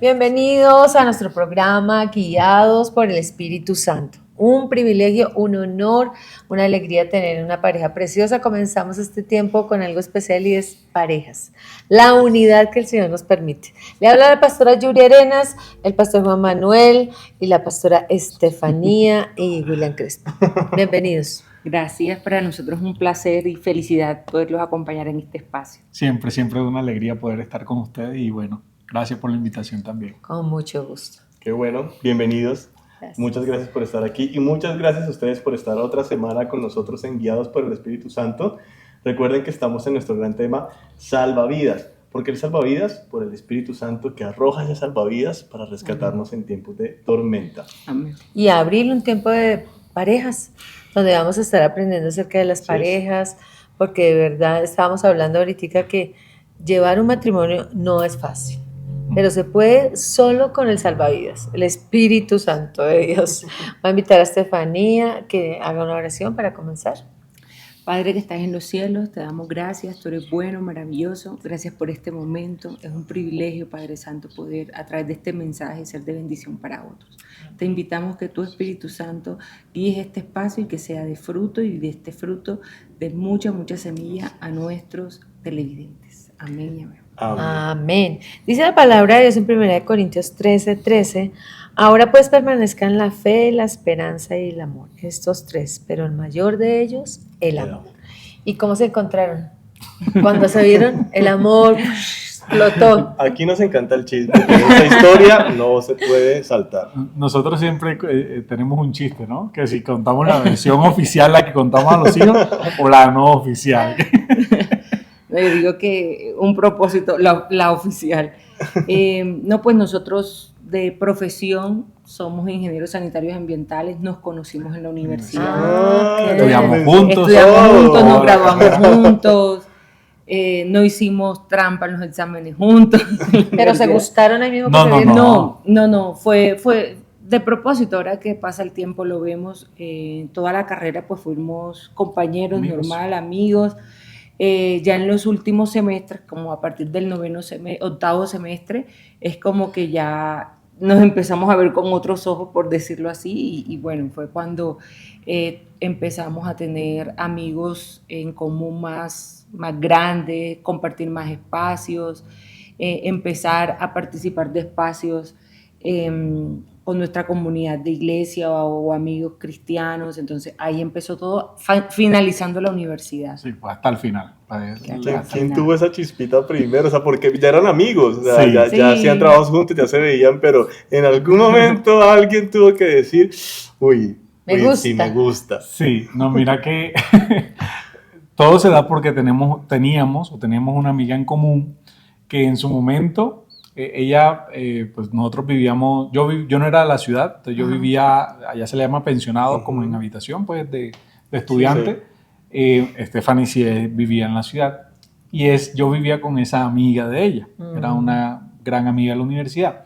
Bienvenidos a nuestro programa Guiados por el Espíritu Santo. Un privilegio, un honor, una alegría tener una pareja preciosa. Comenzamos este tiempo con algo especial y es parejas, la unidad que el Señor nos permite. Le habla la pastora Yuri Arenas, el pastor Juan Manuel y la pastora Estefanía y William Crespo. Bienvenidos. Gracias, para nosotros es un placer y felicidad poderlos acompañar en este espacio. Siempre es una alegría poder estar con ustedes y bueno, gracias por la invitación también. Con mucho gusto. Qué bueno, bienvenidos. Gracias. Muchas gracias por estar aquí y muchas gracias a ustedes por estar otra semana con nosotros en Guiados por el Espíritu Santo. Recuerden que estamos en nuestro gran tema Salvavidas. ¿Por qué el salvavidas? Por el Espíritu Santo que arroja ese salvavidas para rescatarnos en tiempos de tormenta. Amén. Y abril, un tiempo de parejas, donde vamos a estar aprendiendo acerca de las parejas, porque de verdad estábamos hablando ahorita que llevar un matrimonio no es fácil, pero se puede solo con el salvavidas, el Espíritu Santo de Dios. Voy a invitar a Estefanía que haga una oración para comenzar. Padre que estás en los cielos, te damos gracias, tú eres bueno, maravilloso, gracias por este momento, es un privilegio, Padre Santo, poder a través de este mensaje ser de bendición para otros. Te invitamos que tu Espíritu Santo guíes este espacio y que sea de fruto y de este fruto de mucha semilla a nuestros televidentes. Amén y amén. Amén. Amén. Dice la palabra de Dios en 1 Corintios 13:13. Ahora pues permanezcan la fe, la esperanza y el amor. Estos tres, pero el mayor de ellos, el amor. ¿Y cómo se encontraron? Cuando se vieron, el amor explotó. Aquí nos encanta el chisme, pero esa historia no se puede saltar. Nosotros siempre tenemos un chiste, ¿no? Que si contamos la versión oficial, la que contamos a los hijos, o la no oficial. Yo digo que un propósito, la oficial. No, pues nosotros de profesión somos ingenieros sanitarios ambientales, nos conocimos en la universidad. Estudiamos juntos. Nos graduamos juntos, no hicimos trampa en los exámenes juntos. Pero se gustaron ahí mismo que se vieron. No, fue de propósito. Ahora que pasa el tiempo lo vemos, toda la carrera pues fuimos compañeros, amigos. Ya en los últimos semestres, como a partir del octavo semestre, es como que ya nos empezamos a ver con otros ojos, por decirlo así, y bueno, fue cuando empezamos a tener amigos en común más grandes, compartir más espacios, empezar a participar de espacios con nuestra comunidad de iglesia o amigos cristianos. Entonces ahí empezó todo, finalizando la universidad. Sí, pues hasta el final. ¿Quién tuvo esa chispita primero? O sea, porque ya eran amigos, o sea, sí, ya hacían trabajos juntos, ya se veían, pero en algún momento alguien tuvo que decir, sí me gusta. Sí, no, mira que todo se da porque tenemos una amiga en común que en su momento... ella, pues nosotros vivíamos, yo no era de la ciudad, entonces yo vivía, allá se le llama pensionado, como en habitación pues de estudiante. Sí. Stephanie sí vivía en la ciudad y yo vivía con esa amiga de ella, era una gran amiga de la universidad,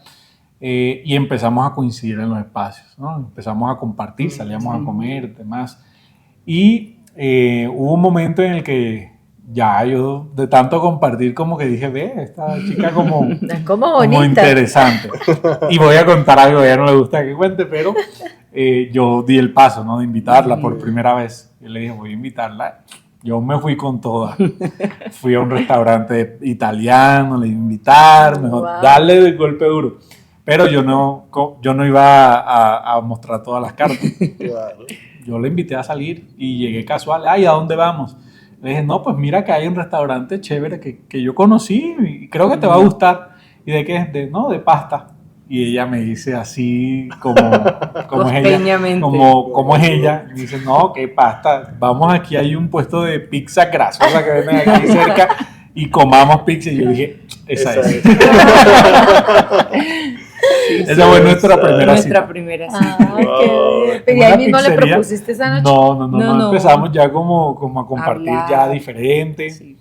y empezamos a coincidir en los espacios, ¿no? Empezamos a compartir, salíamos a comer, demás, y hubo un momento en el que ya yo de tanto compartir como que dije, esta chica como interesante. Y voy a contar algo, a ella no le gusta que cuente, pero yo di el paso, ¿no? De invitarla por primera vez. Yo le dije, voy a invitarla. Yo me fui con toda. Fui a un restaurante italiano, le iba a invitar, mejor darle el golpe duro. Pero yo no iba a mostrar todas las cartas. Claro. Yo le invité a salir y llegué casual. ¿A dónde vamos? Le dije, no, pues mira que hay un restaurante chévere que yo conocí y creo que te va a gustar. ¿Y de qué es? De pasta. Y ella me dice así como es ella. Como es ella. Y me dice, no, ¿qué pasta? Vamos, aquí hay un puesto de pizza grasosa que venden aquí cerca y comamos pizza. Y yo dije, esa es. Esa fue nuestra primera cita. Pero ahí mismo le propusiste esa noche. No. Empezamos ya como a compartir ya diferente. Sí.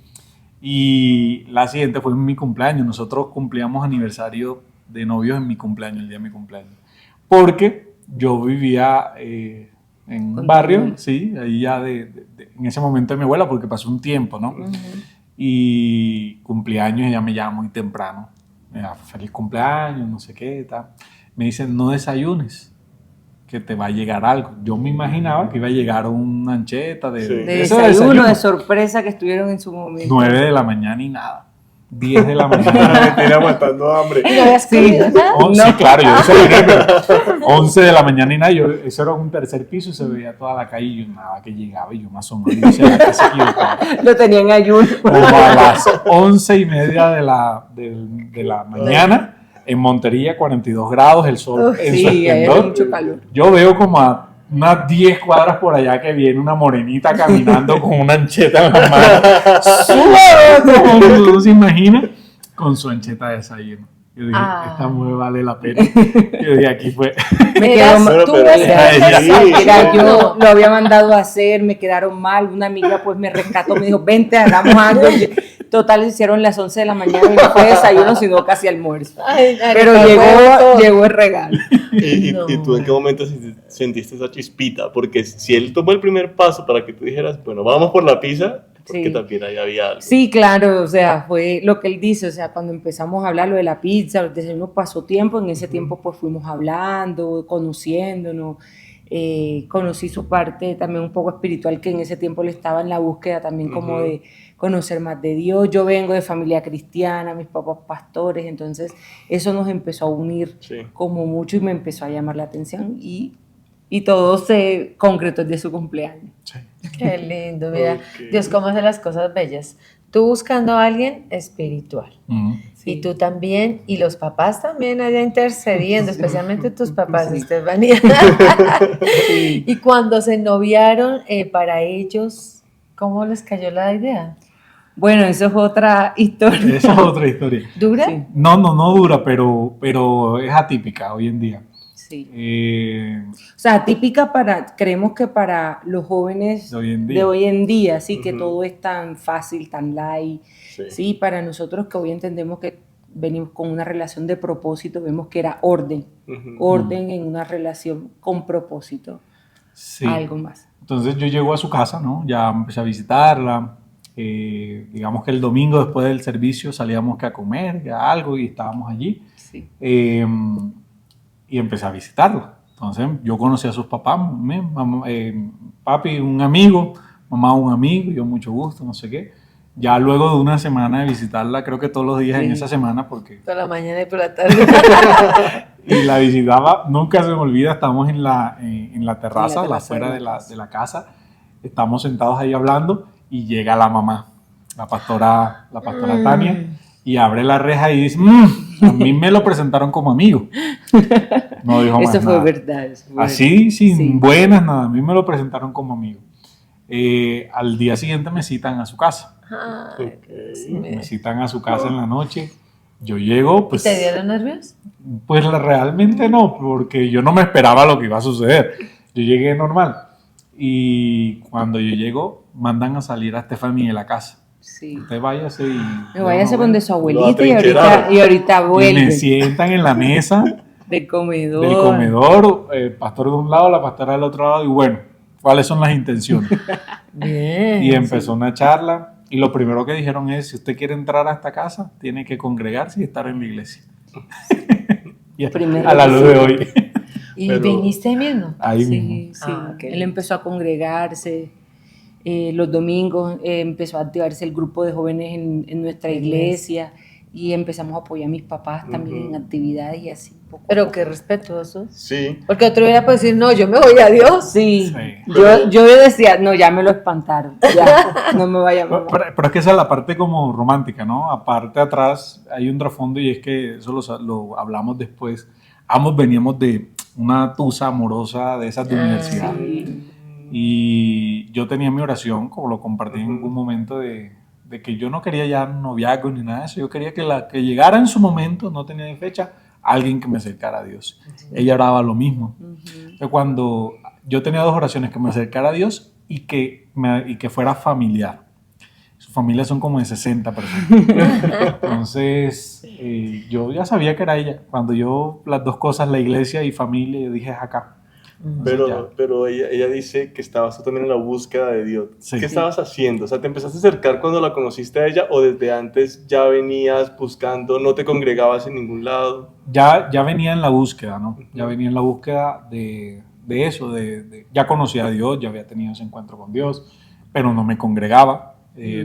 Y la siguiente fue en mi cumpleaños. Nosotros cumplíamos aniversario de novios en mi cumpleaños, el día de mi cumpleaños. Porque yo vivía en un barrio, sí, ahí ya en ese momento de mi abuela, porque pasó un tiempo, ¿no? Y cumpleaños ella me llama muy temprano. feliz cumpleaños, no sé qué, tal. Me dicen, no desayunes, que te va a llegar algo. Yo me imaginaba que iba a llegar una ancheta Sí. De ese desayuno, de sorpresa que estuvieron en su momento. 9 de la mañana y nada. 10 de la mañana. Me tiene aguantando hambre. ¿Y no habías comido nada? Sí, claro, yo desayuné, pero 11 de la mañana y nada. Eso era un tercer piso y se veía toda la calle y yo nada que llegaba y yo me asomaba y decía, ¿qué se equivocaba? Lo tenían ayuno. Como a las 11:30 de la mañana, en Montería, 42 grados, el sol en su Sí, ahí hace esplendor. mucho calor. Yo veo como a unas 10 cuadras por allá que viene una morenita caminando con una ancheta en la mano. ¡Suave! ¿No se imagina? Con su ancheta de desayuno. Yo dije, esta mujer vale la pena. Yo dije, aquí fue. Me Eras quedó mal. tú pero- ese Sí, Era yo, desayuno. lo había mandado a hacer, me quedaron mal. Una amiga pues me rescató, me dijo, vente, hagamos algo. Total, hicieron las 11 de la mañana y no fue desayuno, sino casi almuerzo. Ay, Pero Arepa, llegó el regalo. No. ¿Y tú en qué momento sentiste esa chispita? Porque si él tomó el primer paso para que tú dijeras, bueno, vamos por la pizza, porque Sí. también ahí había algo. Sí, claro, o sea, fue lo que él dice, o sea, cuando empezamos a hablar lo de la pizza, el desayuno pasó tiempo, en ese tiempo pues fuimos hablando, conociéndonos, conocí su parte también un poco espiritual, que en ese tiempo le estaba en la búsqueda también como Ujú. de conocer más de Dios. Yo vengo de familia cristiana, mis papás pastores, entonces eso nos empezó a unir Sí. como mucho y me empezó a llamar la atención y todo se concretó desde su cumpleaños. Qué lindo, mira. Ok. Dios cómo hace las cosas bellas. Tú buscando a alguien espiritual. Sí. Y tú también, y los papás también allá intercediendo, especialmente tus papás, Sí. Estefanía. Sí. Y cuando se noviaron, para ellos, ¿cómo les cayó la idea? Bueno, eso es otra historia. Esa es otra historia. ¿Dura? Sí. No dura, pero es atípica hoy en día. Sí. Eh, O sea, típica creemos que para los jóvenes De hoy en día. de hoy en día, sí, que Ujú. todo es tan fácil, tan light. Sí. Sí, para nosotros que hoy entendemos que venimos con una relación de propósito, vemos que era orden, Ujú. orden en una relación con propósito, sí. algo más. Entonces yo llego a su casa, ¿no? Ya empecé a visitarla. Digamos que el domingo después del servicio salíamos que a comer, ya algo, y estábamos allí. Sí. Y empecé a visitarlo. Entonces yo conocí a sus papás, papi un amigo, mamá un amigo, yo mucho gusto, no sé qué. Ya luego de una semana de visitarla, creo que todos los días en Sí. esa semana, porque Por la mañana y por la tarde. y la visitaba, nunca se me olvida, estamos en la terraza, terraza afuera de la de la casa, estamos sentados ahí hablando y llega la mamá, la pastora Tania, y abre la reja y dice, a mí me lo presentaron como amigo. No dijo más Eso fue nada. verdad. Eso fue Así, sin Sí. buenas, nada, a mí me lo presentaron como amigo. Al día siguiente me citan a su casa, Ay, Dios mío. me citan a su casa en la noche. Yo llego, ¿Y pues... te dieron nervios? Pues realmente no, porque yo no me esperaba lo que iba a suceder. Yo llegué normal. Y cuando yo llego, mandan a salir a Stephanie de la casa. Sí. Usted váyase y... Me vayas a bueno, donde su Lo abuelita atrincheraron. y ahorita y me vuelve sientan en la mesa del comedor. del comedor, el pastor de un lado, la pastora del otro lado, y bueno, ¿cuáles son las intenciones? Bien. Y empezó una charla, y lo primero que dijeron es, si usted quiere entrar a esta casa, tiene que congregarse y estar en la iglesia. Y Primero a la que luz sí. de hoy. ¿Y Pero- viniste ahí mismo? Ahí Sí, mismo. sí. Ah, qué Él bien. empezó a congregarse los domingos, empezó a activarse el grupo de jóvenes en nuestra iglesia y empezamos a apoyar a mis papás también en actividades y así. Poco a Pero poco. qué respetuosos. Sí. Porque otro hubiera podido decir, no, yo me voy a Dios. Sí, Sí. yo decía, no, ya me lo espantaron, ya, no me vaya a Pero es que esa es la parte como romántica, ¿no? Aparte atrás hay un trasfondo y es que eso lo hablamos después. Ambos veníamos de una tusa amorosa de esas de universidad. Sí. Y yo tenía mi oración, como lo compartí en algún momento, de que yo no quería ya noviazgo ni nada de eso. Yo quería que llegara en su momento, no tenía ni fecha, alguien que me acercara a Dios. Ella oraba lo mismo. Entonces, cuando yo tenía dos oraciones, que me acercara a Dios y que fuera familiar. Sus familias son como de 60 personas. Entonces, yo ya sabía que era ella. Cuando yo, las dos cosas, la iglesia y familia, yo dije, es acá. Pero ella dice que estabas tú también en la búsqueda de Dios. Sí. ¿Qué estabas haciendo? O sea, ¿te empezaste a acercar cuando la conociste a ella o desde antes ya venías buscando, no te congregabas en ningún lado? Ya venía en la búsqueda, ¿no? Ya venía en la búsqueda de eso, ya conocía a Dios, ya había tenido ese encuentro con Dios, pero no me congregaba.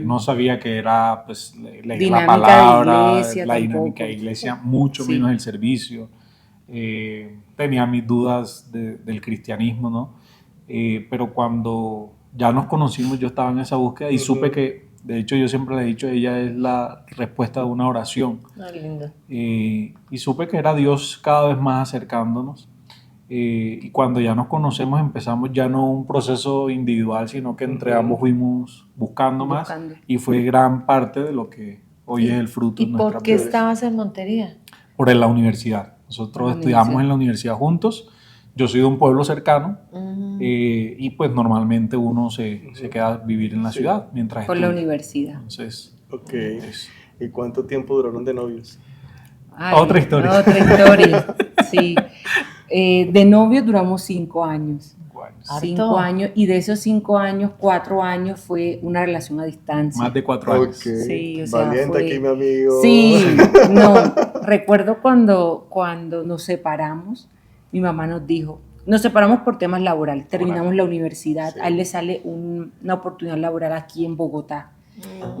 No sabía que era pues leer la palabra, iglesia, la tampoco. dinámica de iglesia, mucho Sí. menos el servicio. Tenía mis dudas del cristianismo, ¿no? Pero cuando ya nos conocimos, yo estaba en esa búsqueda y supe que, de hecho, yo siempre le he dicho, ella es la respuesta de una oración. Lindo. Y supe que era Dios cada vez más acercándonos. Y cuando ya nos conocemos empezamos ya no un proceso individual, sino que entre ambos fuimos buscando más, y fue gran parte de lo que hoy es el fruto ¿Y de nuestra por qué vida. estabas en Montería? Por la universidad. Nosotros estudiamos en la universidad juntos. Yo soy de un pueblo cercano y pues normalmente uno se queda a vivir en la ciudad mientras Por estudia. la universidad. Entonces, Ok. ¿Y cuánto tiempo duraron de novios? Otra historia. Otra historia, sí. De novios duramos 5 años. 5 años, y de esos 5 años, 4 años fue una relación a distancia. Más de 4 años. Okay. Sí, o sea, valiente aquí, mi amigo. Sí, no. Recuerdo cuando nos separamos, mi mamá nos dijo, nos separamos por temas laborales, terminamos la universidad, Sí. a él le sale una oportunidad laboral aquí en Bogotá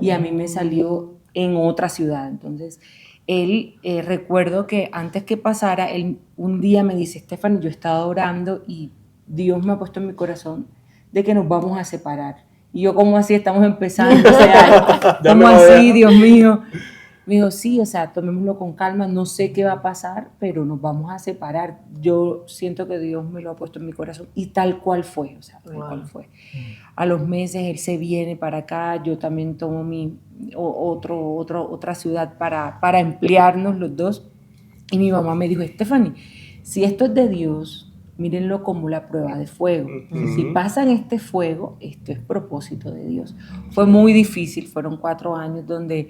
y a mí me salió en otra ciudad. Entonces, él, recuerdo que antes que pasara, él un día me dice, Stephanie, yo estaba orando y Dios me ha puesto en mi corazón de que nos vamos a separar. Y yo, ¿cómo así? Estamos empezando, o sea, ¿cómo así, Dios mío? Me dijo, sí, o sea, tomémoslo con calma, no sé qué va a pasar, pero nos vamos a separar. Yo siento que Dios me lo ha puesto en mi corazón y tal cual fue, o sea, tal cual fue. A los meses él se viene para acá, yo también tomo otra ciudad para emplearnos los dos. Y mi mamá me dijo, Stephanie, si esto es de Dios, mírenlo como la prueba de fuego. Si pasan este fuego, esto es propósito de Dios. Fue muy difícil, fueron 4 años donde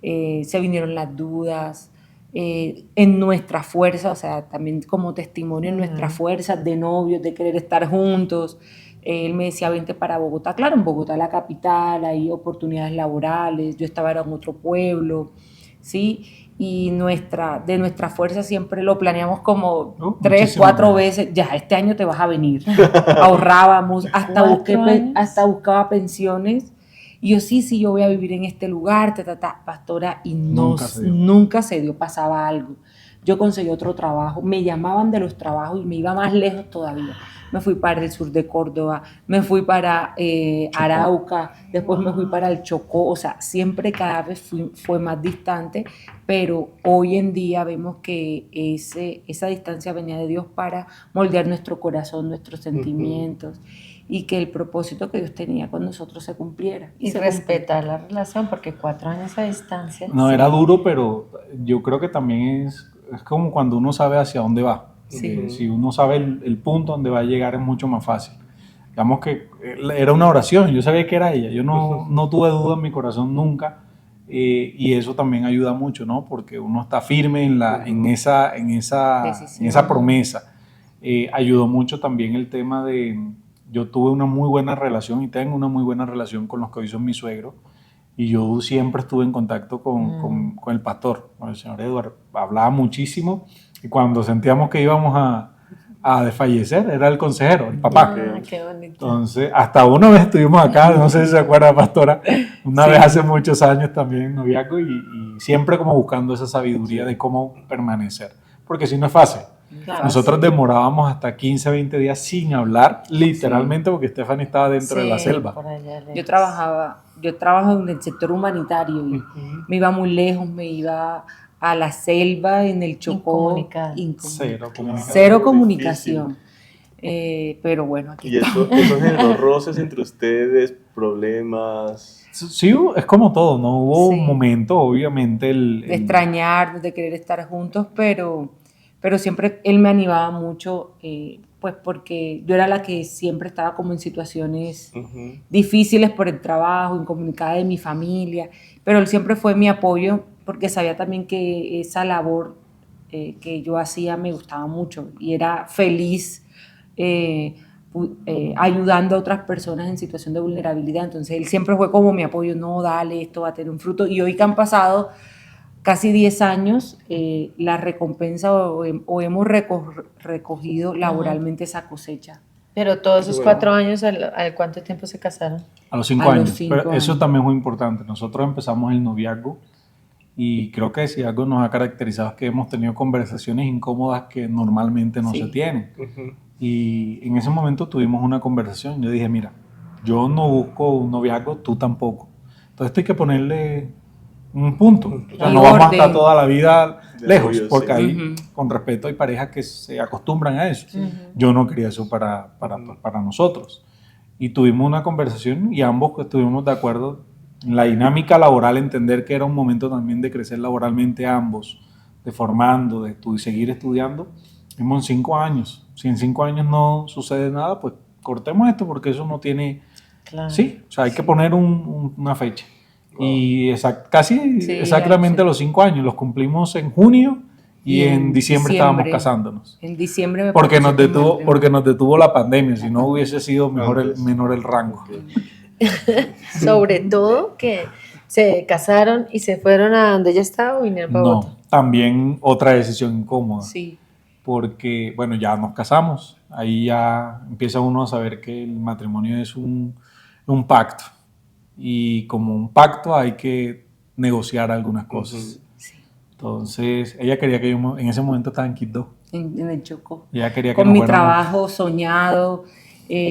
se vinieron las dudas, en nuestra fuerza, o sea, también como testimonio en nuestra fuerza de novios, de querer estar juntos. Él me decía, vente para Bogotá. Claro, en Bogotá, la capital, hay oportunidades laborales, yo estaba en otro pueblo, ¿sí? Y de nuestra fuerza siempre lo planeamos como 3, 4 veces. Ya, este año te vas a venir. Ahorrábamos, hasta buscaba pensiones. Y yo, sí, yo voy a vivir en este lugar, pastora, y nunca se dio, pasaba algo. Yo conseguí otro trabajo, me llamaban de los trabajos y me iba más lejos todavía. Me fui para el sur de Córdoba, me fui para Arauca, después me fui para el Chocó, o sea, siempre cada vez fue más distante, pero hoy en día vemos que esa distancia venía de Dios para moldear nuestro corazón, nuestros sentimientos, y que el propósito que Dios tenía con nosotros se cumpliera. Y respetar la relación, porque 4 años a distancia. No, era duro, pero yo creo que también es como cuando uno sabe hacia dónde va. Sí. Si uno sabe el punto donde va a llegar es mucho más fácil. Digamos que era una oración, yo sabía que era ella, yo no tuve duda en mi corazón nunca, y eso también ayuda mucho, ¿no? Porque uno está firme en esa promesa. Ayudó mucho también el tema de, yo tuve una muy buena relación y tengo una muy buena relación con los que hoy son mis suegros, y yo siempre estuve en contacto con el pastor, con el señor Eduardo, hablaba muchísimo, y cuando sentíamos que íbamos a desfallecer, era el consejero, el papá. Qué bonito. Entonces, hasta una vez estuvimos acá, no sé si se acuerda, pastora, una vez hace muchos años también en noviazgo, y siempre como buscando esa sabiduría de cómo permanecer, porque si no es fácil. Claro, Nosotros demorábamos hasta 15, 20 días sin hablar, literalmente, porque Stephanie estaba dentro de la selva. Yo trabajo en el sector humanitario y me iba muy lejos, me iba a la selva, en el Chocó. Cero comunicación. Pero bueno, aquí ¿Y eso generó roces entre ustedes, problemas? Sí, es como todo, ¿no? Hubo un momento, obviamente, de extrañarnos, de querer estar juntos, pero siempre él me animaba mucho, pues porque yo era la que siempre estaba como en situaciones difíciles por el trabajo, incomunicada de mi familia, pero él siempre fue mi apoyo porque sabía también que esa labor que yo hacía me gustaba mucho y era feliz ayudando a otras personas en situación de vulnerabilidad. Entonces él siempre fue como mi apoyo, no, dale, esto va a tener un fruto. Y hoy que han pasado casi 10 años, la recompensa o hemos recogido laboralmente esa cosecha. Pero todos esos 4 años, ¿al cuánto tiempo se casaron? A los 5 A los años. 5 Pero eso años. también es muy importante. Nosotros empezamos el noviazgo y creo que si algo nos ha caracterizado es que hemos tenido conversaciones incómodas que normalmente no Sí. se tienen. Ujú. Y en ese momento tuvimos una conversación. Yo dije, mira, yo no busco un noviazgo, tú tampoco. Entonces esto hay que ponerle un punto. O sea, Y no vamos a orden. estar toda la vida De lejos, novios, porque sí. ahí, Ujú. con respeto, hay parejas que se acostumbran a eso. Ujú. Yo no quería eso para nosotros. Y tuvimos una conversación y ambos estuvimos de acuerdo en la dinámica laboral, entender que era un momento también de crecer laboralmente ambos, de formando, de seguir estudiando. Vimos en 5 años. Si en 5 años no sucede nada, pues cortemos esto porque eso no tiene... Claro. Sí, o sea, hay que poner una fecha. Y casi Sí, exactamente sí. los 5 años, los cumplimos en junio y en diciembre estábamos casándonos. En diciembre me Porque nos propuse detuvo, matrimonio. porque nos detuvo la pandemia, si no hubiese sido Antes. menor el rango. Sobre todo que se casaron y se fueron a donde ella estaba o vinieron para Bogotá. No, también otra decisión incómoda, Sí, porque bueno, ya nos casamos, ahí ya empieza uno a saber que el matrimonio es un pacto y como un pacto hay que negociar algunas cosas. sí. Entonces, ella quería que yo en ese momento estaba en Quito. En el Chocó. Ella quería que Con nos mi fuéramos. trabajo soñado,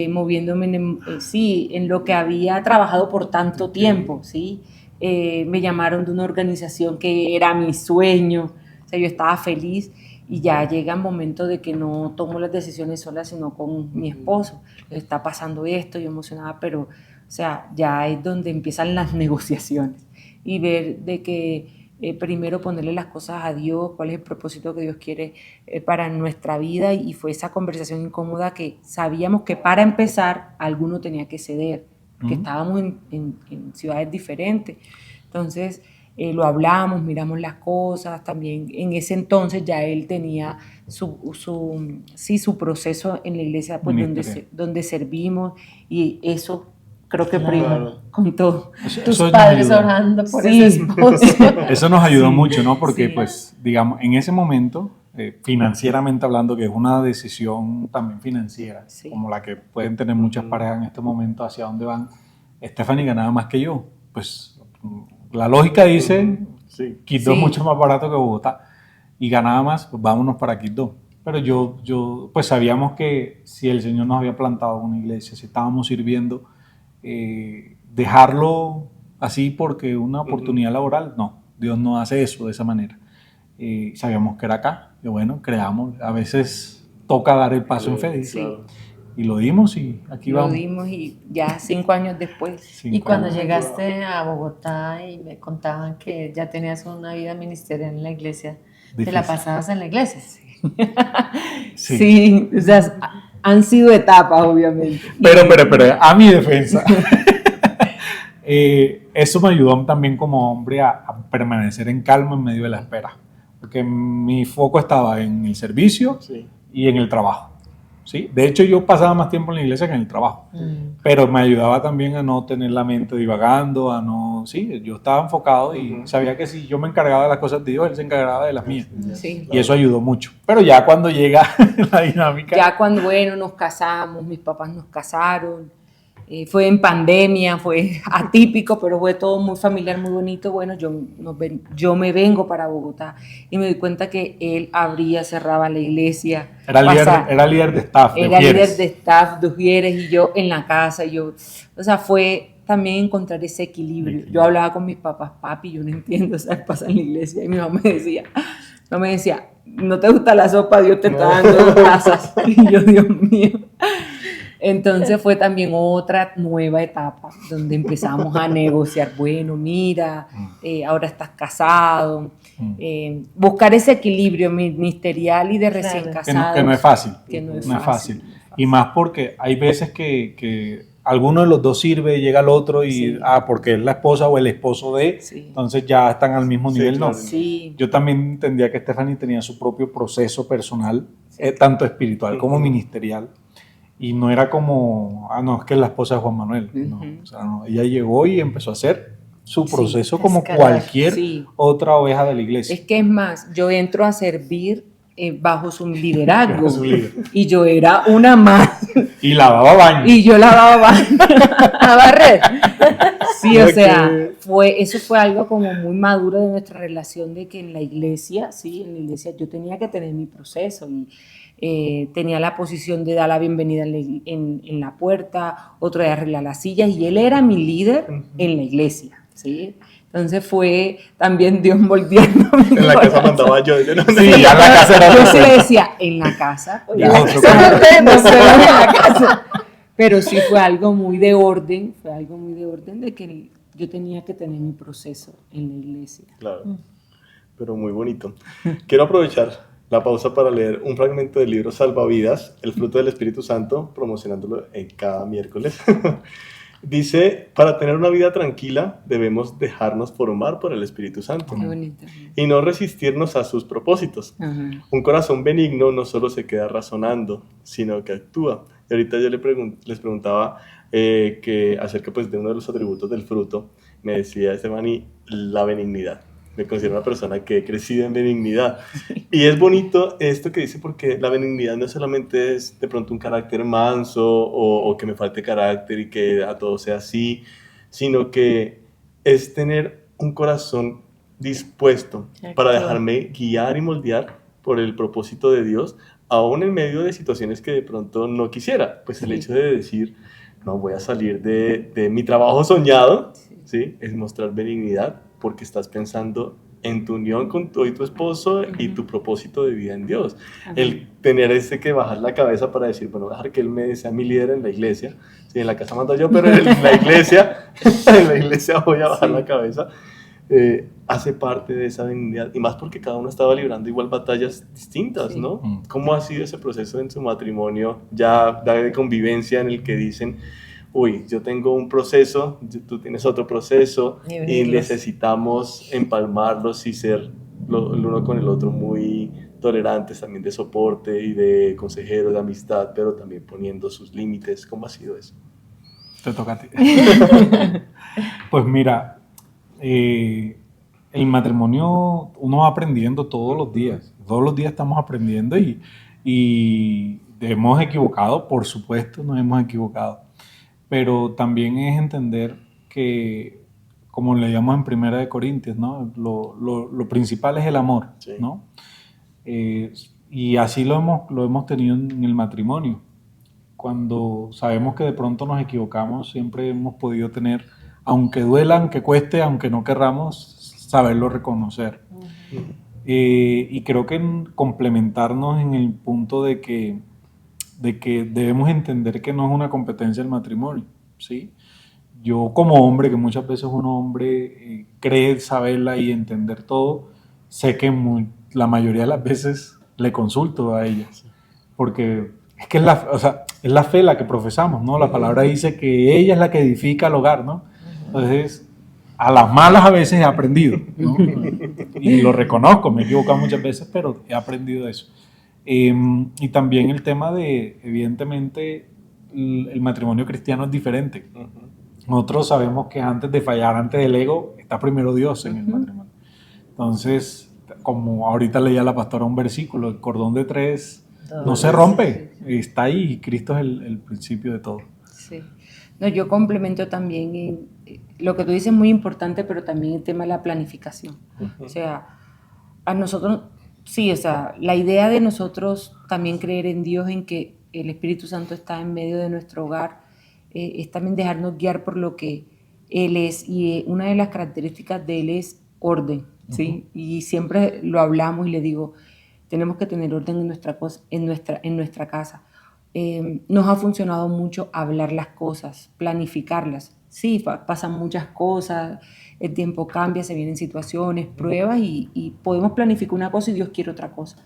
moviéndome en lo que había trabajado por tanto tiempo, ¿sí? Me llamaron de una organización que era mi sueño, o sea, yo estaba feliz y ya llega el momento de que no tomo las decisiones sola, sino con mi esposo. Está pasando esto, yo emocionada, pero, o sea, ya es donde empiezan las negociaciones y ver de que primero ponerle las cosas a Dios, cuál es el propósito que Dios quiere para nuestra vida, y fue esa conversación incómoda que sabíamos que para empezar alguno tenía que ceder, porque estábamos en ciudades diferentes. Entonces lo hablamos, miramos las cosas, también en ese entonces ya él tenía su proceso en la iglesia pues, donde servimos, y eso creo que prima Claro. con todo. Tus Eso nos padres ayudó. orando por Sí. ese esposo. Eso nos ayudó Sí. mucho, ¿no? Porque, Sí. pues, digamos, en ese momento, financieramente hablando, que es una decisión también financiera, Sí. como la que pueden tener muchas parejas en este momento, hacia dónde van, Stephanie ganaba más que yo. Pues, la lógica dice, Sí. Quito es Sí. mucho más barato que Bogotá, y ganaba más, pues vámonos para Quito. Pero yo, pues sabíamos que si el Señor nos había plantado una iglesia, si estábamos sirviendo, dejarlo así porque una oportunidad laboral, no, Dios no hace eso de esa manera. Sabíamos que era acá, y bueno, creamos, a veces toca dar el paso en fe, Sí. Claro. y lo dimos y aquí Lo vamos. dimos y ya 5 años después. 5 Y cuando años. llegaste a Bogotá y me contaban que ya tenías una vida ministerial en la iglesia, ¿te la Difícil. pasabas en la iglesia? Sí. Sí, o sea, han sido etapas, obviamente. Pero, a mi defensa, eso me ayudó también como hombre a permanecer en calma en medio de la espera, porque mi foco estaba en el servicio Sí. y en el trabajo. ¿Sí? De hecho, yo pasaba más tiempo en la iglesia que en el trabajo, pero me ayudaba también a no tener la mente divagando, a no, sí, yo estaba enfocado y sabía que si yo me encargaba de las cosas de Dios, Él se encargaba de las mías. Sí. Y eso ayudó mucho. Pero ya cuando llega la dinámica... Ya cuando, bueno, nos casamos, mis papás nos casaron, fue en pandemia, fue atípico, pero fue todo muy familiar, muy bonito. Bueno, yo me vengo para Bogotá y me doy cuenta que él cerraba la iglesia. Era líder de staff, de Era líder Ujieres. de staff de Ujieres y yo en la casa. O sea, fue también encontrar ese equilibrio. Yo hablaba con mis papás, papi, yo no entiendo, ¿sabes? Pasa en la iglesia. Y mi mamá me decía, no te gusta la sopa, Dios te está dando 2 tazas. Y yo, Dios mío. Entonces fue también otra nueva etapa donde empezamos a negociar. Bueno, mira, ahora estás casado. Buscar ese equilibrio ministerial y de recién Claro. casado. Que no es fácil. Que no es fácil. fácil. Y más porque hay veces que alguno de los dos sirve y llega el otro y, Sí. porque es la esposa o el esposo de, Sí. entonces ya están al mismo Sí, nivel, claro. ¿no? Sí. Yo también entendía que Stephanie tenía su propio proceso personal, tanto espiritual como ministerial. Y no era como, no, es que es la esposa de Juan Manuel. No, o sea, no, ella llegó y empezó a hacer su proceso como cualquier otra oveja de la iglesia. Es que es más, yo entro a servir bajo su liderazgo. Y yo era una más. Y lavaba baño. Y yo lavaba baño. A barrer. Sí, o sea, eso fue algo como muy maduro de nuestra relación, de que en la iglesia yo tenía que tener mi proceso y tenía la posición de dar la bienvenida en la puerta, otro de arreglar las sillas, y él era mi líder en la iglesia, ¿sí? Entonces fue también Dios moldeando. En la casa mandaba yo. Sí, ya en la casa era yo sí le decía, en la casa. No se ve en la casa. Pero sí fue algo muy de orden, de que yo tenía que tener mi proceso en la iglesia. Claro, pero muy bonito. Quiero aprovechar la pausa para leer un fragmento del libro Salvavidas, El fruto del Espíritu Santo, promocionándolo en cada miércoles. Dice, para tener una vida tranquila debemos dejarnos formar por el Espíritu Santo. Qué bonito. Y no resistirnos a sus propósitos. Ajá. Un corazón benigno no solo se queda razonando, sino que actúa. Y ahorita yo les preguntaba que acerca pues, de uno de los atributos del fruto. Me decía Estefany, la benignidad. Me considero una persona que he crecido en benignidad. Y es bonito esto que dice, porque la benignidad no solamente es de pronto un carácter manso o que me falte carácter y que a todo sea así, sino que es tener un corazón dispuesto para dejarme guiar y moldear por el propósito de Dios, aún en medio de situaciones que de pronto no quisiera. Pues el hecho de decir, no voy a salir de mi trabajo soñado, ¿sí? Es mostrar benignidad, porque estás pensando en tu unión con tu esposo y tu propósito de vida en Dios. El tener que bajar la cabeza para decir, bueno, dejar que Él sea mi líder en la iglesia. Sí, en la casa mando yo, pero en la iglesia voy a bajar la cabeza. Hace parte de esa benignidad, y más porque cada uno estaba librando igual batallas distintas, ¿no? ¿Cómo ha sido ese proceso en su matrimonio ya de convivencia en el que dicen, uy, yo tengo un proceso, tú tienes otro proceso y necesitamos empalmarlos y ser el uno con el otro muy tolerantes, también de soporte y de consejero, de amistad, pero también poniendo sus límites? ¿Cómo ha sido eso? Te toca a ti. Pues mira, el matrimonio uno va aprendiendo todos los días estamos aprendiendo y hemos equivocado, por supuesto nos hemos equivocado. Pero también es entender que, como leíamos en Primera de Corintios, ¿no? Lo principal es el amor, sí. ¿No? Y así lo hemos tenido en el matrimonio. Cuando sabemos que de pronto nos equivocamos, siempre hemos podido tener, aunque duela, aunque cueste, aunque no querramos, saberlo reconocer. Y creo que complementarnos en el punto de que debemos entender que no es una competencia el matrimonio, ¿sí? Yo como hombre, que muchas veces un hombre cree saberla y entender todo, sé que la mayoría de las veces le consulto a ella, porque es que es la fe la que profesamos, ¿no? La palabra dice que ella es la que edifica el hogar, ¿no? Entonces, a las malas a veces he aprendido, ¿no? Y lo reconozco, me he equivocado muchas veces, pero he aprendido eso. Y también el tema de, evidentemente, el matrimonio cristiano es diferente. Nosotros sabemos que antes de fallar, antes del ego, está primero Dios en el matrimonio. Entonces, como ahorita leía la pastora un versículo, el cordón de tres no se rompe, está ahí y Cristo es el principio de todo. Sí. No, yo complemento también lo que tú dices es muy importante, pero también el tema de la planificación. O sea, a nosotros... Sí, o sea, la idea de nosotros también creer en Dios, en que el Espíritu Santo está en medio de nuestro hogar, es también dejarnos guiar por lo que Él es. Y una de las características de Él es orden, ¿sí? Y siempre lo hablamos y le digo, tenemos que tener orden en nuestra casa. Nos ha funcionado mucho hablar las cosas, planificarlas. Sí, pasan muchas cosas, el tiempo cambia, se vienen situaciones, pruebas y podemos planificar una cosa y Dios quiere otra cosa.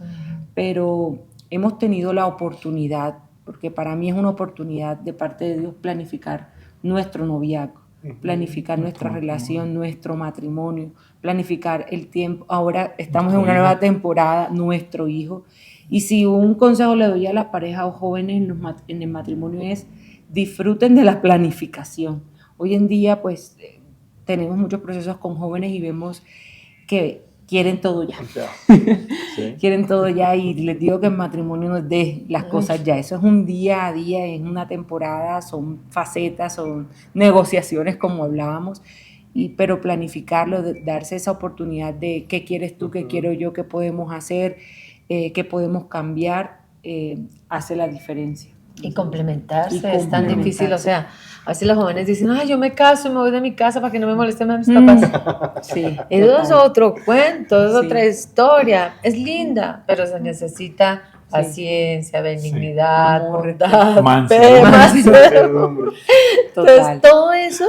Pero hemos tenido la oportunidad, porque para mí es una oportunidad de parte de Dios planificar nuestro noviazgo, planificar nuestra relación, nuestro matrimonio, planificar el tiempo. Ahora estamos en una nueva temporada, nuestro hijo, Y si un consejo le doy a las parejas o jóvenes en el matrimonio es disfruten de la planificación. Hoy en día pues tenemos muchos procesos con jóvenes y vemos que quieren todo ya. Sí. Quieren todo ya y les digo que el matrimonio no es de las cosas ya. Eso es un día a día, es una temporada, son facetas, son negociaciones como hablábamos. Pero planificarlo, darse esa oportunidad de qué quieres tú, qué quiero yo, qué podemos hacer, qué podemos cambiar, hace la diferencia. Y complementarse es tan difícil, o sea, a veces los jóvenes dicen, yo me caso y me voy de mi casa para que no me molesten más mis papás. Sí, eso es otro cuento, es otra historia, es linda, pero se necesita paciencia, benignidad, bondad, entonces todo eso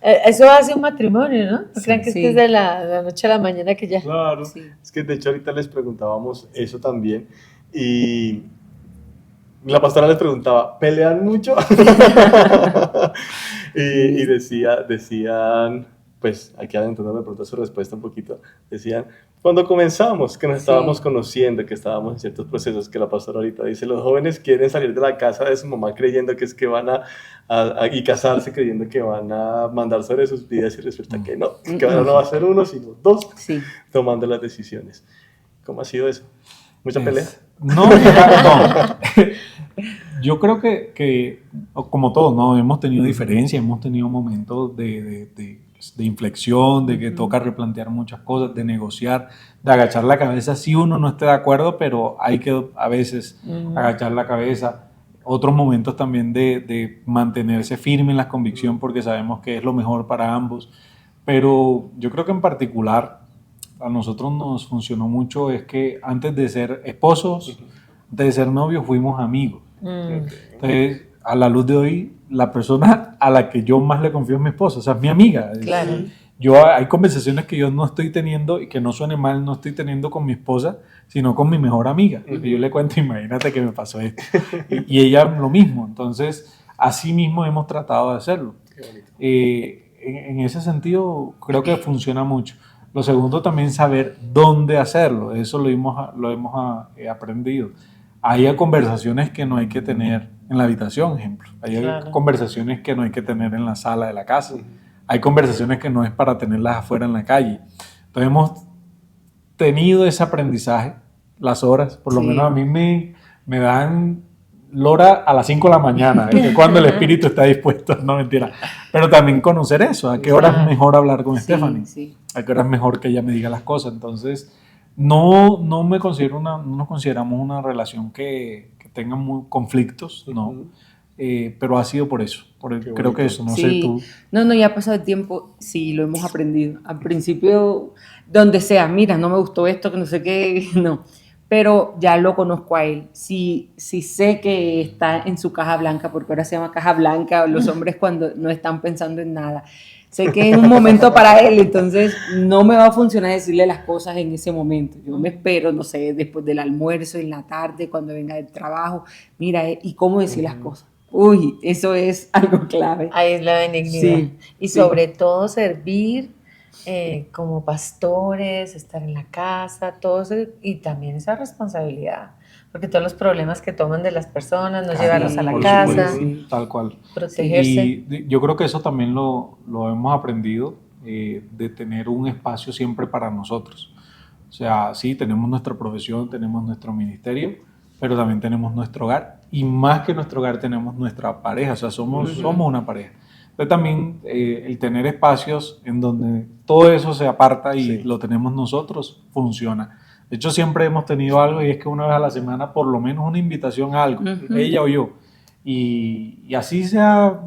hace un matrimonio, ¿no? No crean que es que es de la noche a la mañana que ya. Claro, es que de hecho ahorita les preguntábamos eso también y la pastora les preguntaba, ¿pelean mucho? y decían, pues aquí adentrando de pronto su respuesta un poquito, decían, cuando comenzamos, que nos estábamos conociendo, que estábamos en ciertos procesos, que la pastora ahorita dice, los jóvenes quieren salir de la casa de su mamá creyendo que es que van y casarse creyendo que van a mandar sobre sus vidas y resulta que no, que ahora no va a ser uno, sino dos, tomando las decisiones. ¿Cómo ha sido eso? ¿Mucha pelea? No. Yo creo que como todos, ¿no? Hemos tenido diferencias, hemos tenido momentos de inflexión, de que toca replantear muchas cosas, de negociar, de agachar la cabeza si uno no esté de acuerdo, pero hay que a veces agachar la cabeza. Otros momentos también de mantenerse firme en la convicción porque sabemos que es lo mejor para ambos. Pero yo creo que en particular a nosotros nos funcionó mucho es que antes de ser esposos, antes de ser novios, fuimos amigos. Entonces, a la luz de hoy, la persona a la que yo más le confío es mi esposa, o sea, es mi amiga. Claro. Hay conversaciones que yo no estoy teniendo, y que no suene mal, no estoy teniendo con mi esposa, sino con mi mejor amiga. Y yo le cuento, imagínate que me pasó esto. y ella lo mismo. Entonces, así mismo hemos tratado de hacerlo. En ese sentido, creo que funciona mucho. Lo segundo, también saber dónde hacerlo. Eso lo hemos aprendido. Hay conversaciones que no hay que tener en la habitación, ejemplo. Hay conversaciones que no hay que tener en la sala de la casa. Hay conversaciones que no es para tenerlas afuera en la calle. Entonces hemos tenido ese aprendizaje, las horas, por lo menos a mí me dan lora a las 5 de la mañana, que cuando el espíritu está dispuesto, no mentira. Pero también conocer eso, a qué hora es mejor hablar con Stephanie, a qué hora es mejor que ella me diga las cosas. Entonces, no nos consideramos una relación que tenga conflictos, no. Pero ha sido por eso, creo que eso, no sé tú. No, ya ha pasado el tiempo, sí, lo hemos aprendido. Al principio, donde sea, mira, no me gustó esto, que no sé qué, no. Pero ya lo conozco a él. Si sé que está en su caja blanca, porque ahora se llama caja blanca, los hombres cuando no están pensando en nada. Sé que es un momento para él, entonces no me va a funcionar decirle las cosas en ese momento. Yo me espero, no sé, después del almuerzo, en la tarde, cuando venga del trabajo, mira, y cómo decir las cosas. Uy, eso es algo clave. Ahí es la benignidad. Sí, y sobre todo servir como pastores, estar en la casa, todo eso, y también esa responsabilidad, porque todos los problemas que toman de las personas, no llevarlos a la casa, tal cual, protegerse. Y yo creo que eso también lo hemos aprendido, de tener un espacio siempre para nosotros. O sea, sí, tenemos nuestra profesión, tenemos nuestro ministerio, pero también tenemos nuestro hogar, y más que nuestro hogar tenemos nuestra pareja, o sea, somos una pareja. Entonces también el tener espacios en donde todo eso se aparta y lo tenemos nosotros, funciona. De hecho, siempre hemos tenido algo, y es que una vez a la semana, por lo menos una invitación a algo, ella o yo, y así sea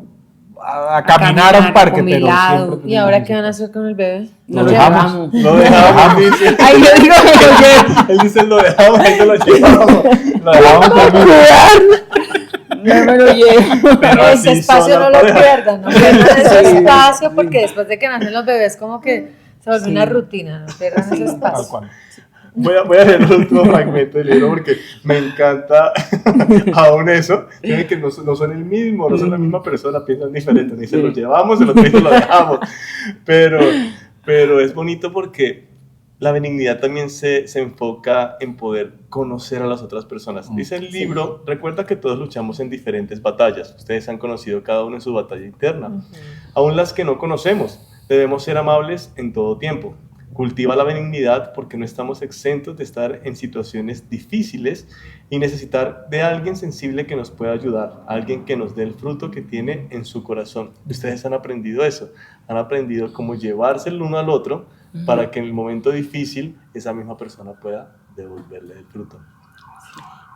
a caminar a un parque, pero siempre. ¿Y ahora qué van a hacer con el bebé? Lo dejamos. Dice. Ahí yo digo que él dice lo dejamos, ahí se lo llevamos. Lo dejamos también. No me lo llevo. Pero ese espacio no lo pierdan, no pierdan ese espacio, porque después de que nacen los bebés como que se vuelve una rutina, no pierdan ese espacio. Voy a leer el último fragmento del libro porque me encanta aún eso, que no son el mismo, no son la misma persona, piensan diferente, ni se los llevamos, el otro lo dejamos, pero es bonito porque la benignidad también se enfoca en poder conocer a las otras personas. Dice el libro, recuerda que todos luchamos en diferentes batallas. Ustedes han conocido cada uno en su batalla interna. Aún las que no conocemos, debemos ser amables en todo tiempo. Cultiva la benignidad porque no estamos exentos de estar en situaciones difíciles y necesitar de alguien sensible que nos pueda ayudar, alguien que nos dé el fruto que tiene en su corazón. Ustedes han aprendido eso, han aprendido cómo llevarse el uno al otro para que en el momento difícil esa misma persona pueda devolverle el fruto.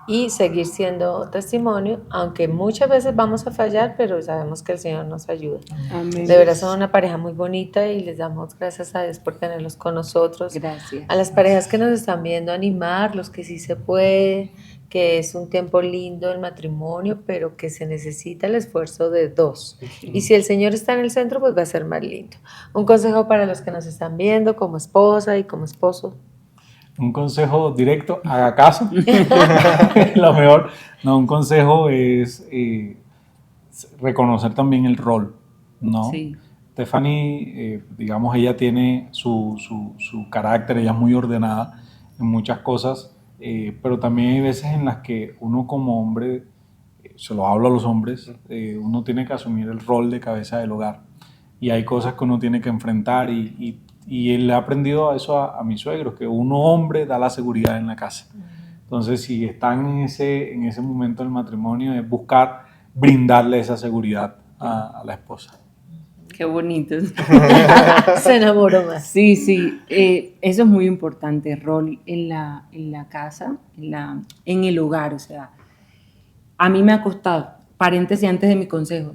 Y seguir siendo testimonio, aunque muchas veces vamos a fallar, pero sabemos que el Señor nos ayuda. Amén. De verdad son una pareja muy bonita y les damos gracias a Dios por tenerlos con nosotros. Gracias. A las parejas que nos están viendo, animarlos, que sí se puede, que es un tiempo lindo el matrimonio, pero que se necesita el esfuerzo de dos. Y si el Señor está en el centro, pues va a ser más lindo. Un consejo para los que nos están viendo como esposa y como esposo. Un consejo directo, haga caso. Lo mejor, no, un consejo es reconocer también el rol, ¿no? Sí. Stephanie, digamos, ella tiene su carácter, ella es muy ordenada en muchas cosas, pero también hay veces en las que uno como hombre, se lo hablo a los hombres, uno tiene que asumir el rol de cabeza del hogar y hay cosas que uno tiene que enfrentar y él ha aprendido a eso a mis suegros, que uno hombre da la seguridad en la casa. Entonces, si están en ese momento del matrimonio, es buscar brindarle esa seguridad a la esposa. Qué bonito. Se enamoró más. Sí, sí, eso es muy importante, el rol en la casa, en el hogar, o sea, a mí me ha costado, paréntesis antes de mi consejo,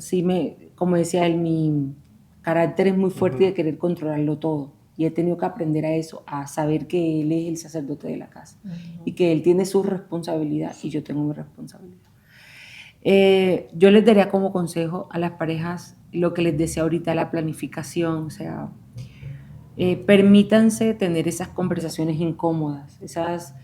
como decía él, mi carácter es muy fuerte de querer controlarlo todo, y he tenido que aprender a eso, a saber que él es el sacerdote de la casa, y que él tiene su responsabilidad, y yo tengo mi responsabilidad. Yo les daría como consejo a las parejas lo que les decía ahorita, la planificación, o sea, permítanse tener esas conversaciones incómodas, esas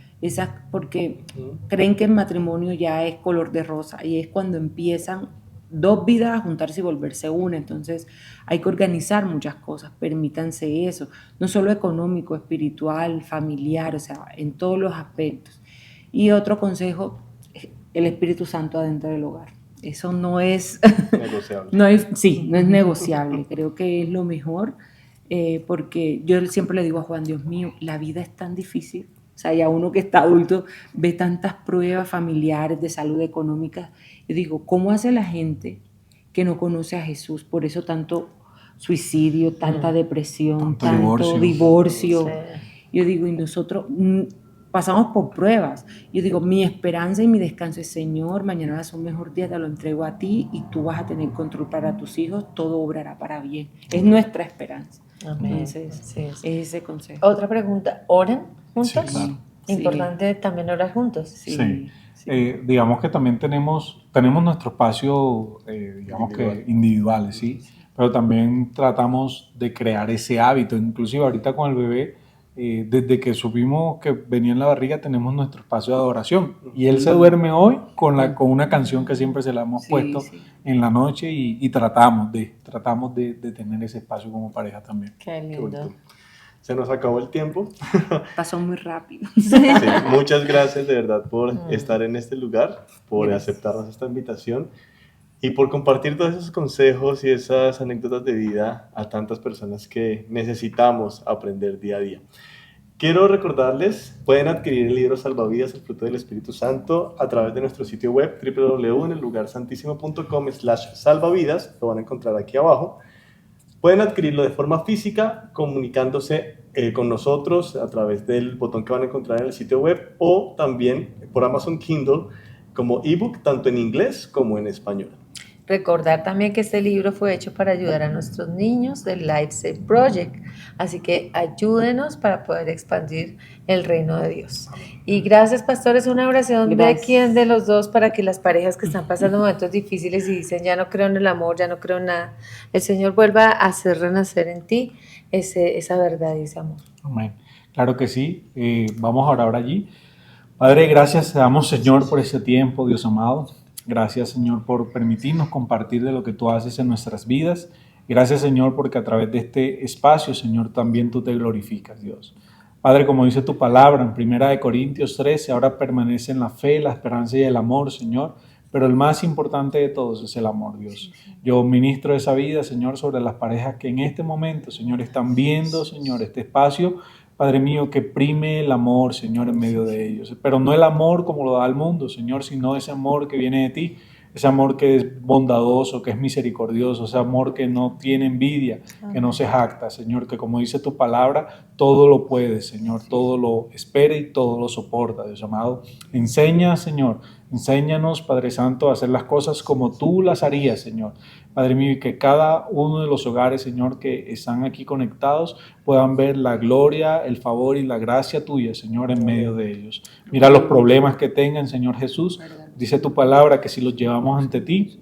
porque creen que el matrimonio ya es color de rosa y es cuando empiezan dos vidas a juntarse y volverse una, entonces hay que organizar muchas cosas, permítanse eso, no solo económico, espiritual, familiar, o sea, en todos los aspectos. Y otro consejo, el Espíritu Santo adentro del hogar. Eso no es negociable. no es negociable. Creo que es lo mejor, porque yo siempre le digo a Juan, Dios mío, la vida es tan difícil. O sea, ya uno que está adulto ve tantas pruebas familiares de salud económica. Yo digo, ¿cómo hace la gente que no conoce a Jesús? Por eso tanto suicidio, tanta depresión, tanto divorcio. Sí. Yo digo, y nosotros pasamos por pruebas. Yo digo, mi esperanza y mi descanso es, Señor, mañana va a ser un mejor día, te lo entrego a ti y tú vas a tener control para tus hijos, todo obrará para bien. Es nuestra esperanza. Amén. Entonces, Sí. es ese consejo. Otra pregunta, ¿oran juntos? Sí, claro. Importante también orar juntos. Sí. Digamos que también tenemos nuestro espacio, digamos que individuales, ¿sí? Pero también tratamos de crear ese hábito. Inclusive ahorita con el bebé, desde que supimos que venía en la barriga, tenemos nuestro espacio de adoración. Y él se duerme hoy con una canción que siempre se la hemos puesto en la noche y tratamos de tener ese espacio como pareja también. Qué lindo. Qué bonito. Se nos acabó el tiempo. Pasó muy rápido. Sí, muchas gracias de verdad por estar en este lugar, por aceptarnos esta invitación y por compartir todos esos consejos y esas anécdotas de vida a tantas personas que necesitamos aprender día a día. Quiero recordarles, pueden adquirir el libro Salvavidas, el fruto del Espíritu Santo, a través de nuestro sitio web www.enellugarsantísimo.com/salvavidas, lo van a encontrar aquí abajo. Pueden adquirirlo de forma física, comunicándose con nosotros a través del botón que van a encontrar en el sitio web o también por Amazon Kindle como ebook, tanto en inglés como en español. Recordar también que este libro fue hecho para ayudar a nuestros niños del Life Save Project, así que ayúdenos para poder expandir el reino de Dios. Y gracias, pastores, una oración de quién de los dos para que las parejas que están pasando momentos difíciles y dicen ya no creo en el amor, ya no creo en nada, el Señor vuelva a hacer renacer en ti esa verdad y ese amor. Amén. Claro que sí, vamos a orar allí. Padre, gracias te damos, Señor, por este tiempo, Dios amado. Gracias, Señor, por permitirnos compartir de lo que tú haces en nuestras vidas. Gracias, Señor, porque a través de este espacio, Señor, también tú te glorificas, Dios. Padre, como dice tu palabra en 1 Corintios 13, ahora permanece en la fe, la esperanza y el amor, Señor. Pero el más importante de todos es el amor, Dios. Yo ministro esa vida, Señor, sobre las parejas que en este momento, Señor, están viendo, Señor, este espacio, Padre mío, que prime el amor, Señor, en medio de ellos. Pero no el amor como lo da el mundo, Señor, sino ese amor que viene de ti. Ese amor que es bondadoso, que es misericordioso, ese amor que no tiene envidia, que no se jacta, Señor, que como dice tu palabra, todo lo puede, Señor, todo lo espera y todo lo soporta, Dios amado. Enseña, Señor, enséñanos, Padre Santo, a hacer las cosas como tú las harías, Señor. Padre mío, y que cada uno de los hogares, Señor, que están aquí conectados, puedan ver la gloria, el favor y la gracia tuya, Señor, en medio de ellos. Mira los problemas que tengan, Señor Jesús. Dice tu palabra que si los llevamos ante ti,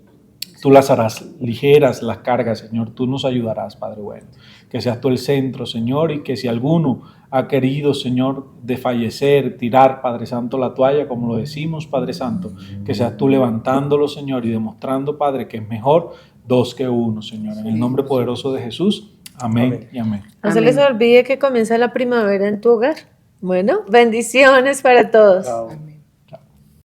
tú las harás ligeras, las cargas, Señor. Tú nos ayudarás, Padre bueno. Que seas tú el centro, Señor, y que si alguno ha querido, Señor, desfallecer, tirar, Padre Santo, la toalla, como lo decimos, Padre Santo, que seas tú levantándolo, Señor, y demostrando, Padre, que es mejor dos que uno, Señor. En el nombre poderoso de Jesús, amén y amén. No se les olvide que comienza la primavera en tu hogar. Bueno, bendiciones para todos. Chao.